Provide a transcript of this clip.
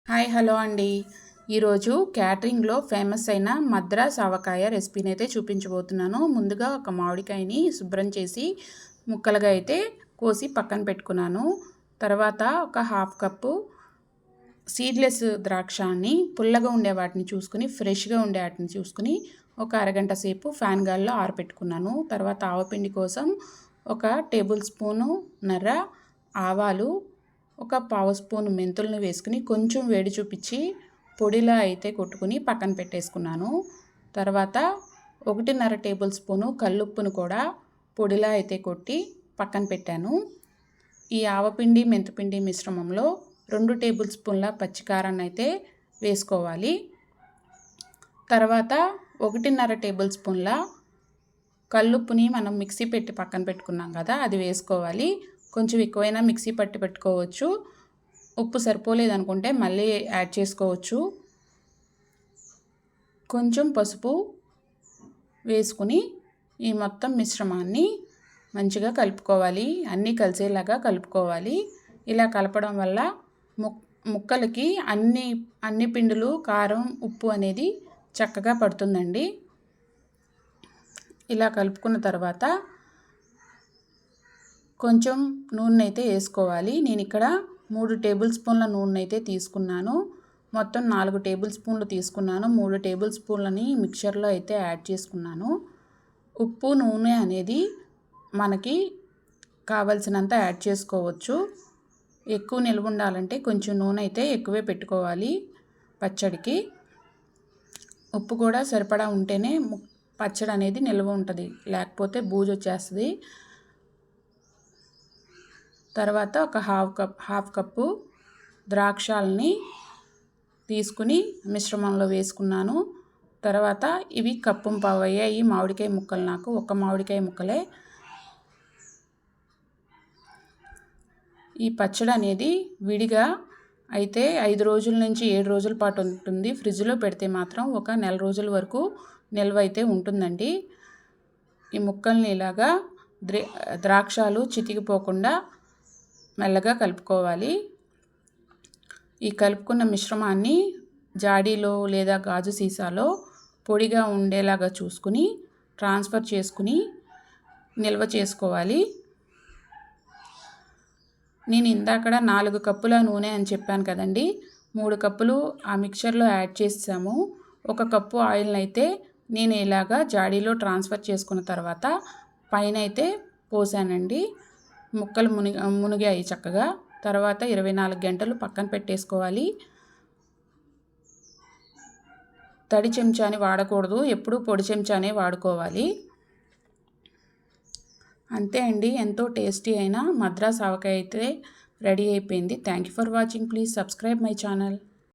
Hi hello అండి. ఈరోజు క్యాటరింగ్లో famous అయిన మద్రాస్ ఆవకాయ రెసిపీని అయితే చూపించబోతున్నాను. ముందుగా ఒక మామిడికాయని శుభ్రం చేసి ముక్కలుగా అయితే కోసి పక్కన పెట్టుకున్నాను. తర్వాత ఒక హాఫ్ కప్పు సీడ్లెస్ ద్రాక్షాన్ని పుల్లగా ఉండే వాటిని చూసుకుని ఫ్రెష్గా ఉండే వాటిని చూసుకుని ఒక అరగంట సేపు ఫ్యాన్ గాల్లో ఆరబెట్టుకున్నాను. తర్వాత ఆవపిండి కోసం ఒక టేబుల్ స్పూను నర్ర ఆవాలు, ఒక పావు స్పూన్ మెంతులను వేసుకుని కొంచెం వేడి చూపించి పొడిలా అయితే కొట్టుకుని పక్కన పెట్టేసుకున్నాను. తర్వాత 1.5 టేబుల్ స్పూను కల్లుప్పును కూడా పొడిలా అయితే కొట్టి పక్కన పెట్టాను. ఈ ఆవపిండి మెంతిపిండి మిశ్రమంలో 2 టేబుల్ స్పూన్ల పచ్చికారాన్ని అయితే వేసుకోవాలి. తర్వాత 1.5 టేబుల్ స్పూన్ల కల్లుప్పుని మనం మిక్సీ పెట్టి పక్కన పెట్టుకున్నాం కదా, అది వేసుకోవాలి. కొంచెం ఎక్కువైనా మిక్సీ పట్టి పెట్టుకోవచ్చు. ఉప్పు సరిపోలేదనుకుంటే మళ్ళీ యాడ్ చేసుకోవచ్చు. కొంచెం పసుపు వేసుకుని ఈ మొత్తం మిశ్రమాన్ని మంచిగా కలుపుకోవాలి. అన్నీ కలిసేలాగా కలుపుకోవాలి. ఇలా కలపడం వల్ల ముక్కలకి అన్ని పిండులు, కారం, ఉప్పు అనేది చక్కగా పడుతుందండి. ఇలా కలుపుకున్న తర్వాత కొంచెం నూనె అయితే వేసుకోవాలి. నేను ఇక్కడ 3 టేబుల్ స్పూన్ల నూనె అయితే తీసుకున్నాను. మొత్తం 4 టేబుల్ స్పూన్లు తీసుకున్నాను. 3 టేబుల్ స్పూన్లని మిక్చర్లో అయితే యాడ్ చేసుకున్నాను. ఉప్పు, నూనె అనేది మనకి కావలసినంత యాడ్ చేసుకోవచ్చు. ఎక్కువ నిల్వ ఉండాలంటే కొంచెం నూనె అయితే ఎక్కువే పెట్టుకోవాలి పచ్చడికి. ఉప్పు కూడా సరిపడా ఉంటేనే పచ్చడి అనేది నిల్వ ఉంటుంది, లేకపోతే బూజు వచ్చేస్తుంది. తర్వాత ఒక హాఫ్ కప్పు ద్రాక్షాలని తీసుకుని మిశ్రమంలో వేసుకున్నాను. తర్వాత ఇవి కప్పు పావు అయ్యాయి మామిడికాయ ముక్కలు. నాకు ఒక మామిడికాయ ముక్కలే. ఈ పచ్చడి అనేది విడిగా అయితే 5 రోజుల నుంచి 7 రోజుల పాటు ఉంటుంది. ఫ్రిడ్జ్లో పెడితే మాత్రం ఒక నెల రోజుల వరకు నిల్వ అయితే ఉంటుందండి. ఈ ముక్కల్ని ఇలాగా ద్రాక్షాలు చితికిపోకుండా మెల్లగా కలుపుకోవాలి. ఈ కలుపుకున్న మిశ్రమాన్ని జాడీలో లేదా గాజు సీసాలో పొడిగా ఉండేలాగా చూసుకుని ట్రాన్స్ఫర్ చేసుకుని నిల్వ చేసుకోవాలి. నేను ఇందాకడ 4 కప్పుల నూనె అని చెప్పాను కదండి. 3 కప్పులు ఆ మిక్చర్లో యాడ్ చేసాము. 1 కప్పు ఆయిల్ని అయితే నేను ఇలాగా జాడీలో ట్రాన్స్ఫర్ చేసుకున్న తర్వాత పైన అయితే పోసానండి. ముక్కలు మునిగాయి చక్కగా. తర్వాత 24 గంటలు పక్కన పెట్టేసుకోవాలి. తడి చెంచాని వాడకూడదు, ఎప్పుడూ పొడి చెంచానే వాడుకోవాలి. అంతే అండి, ఎంతో టేస్టీ అయిన మద్రాస్ ఆవకాయ అయితే రెడీ అయిపోయింది. Thank you for watching. Please subscribe my channel.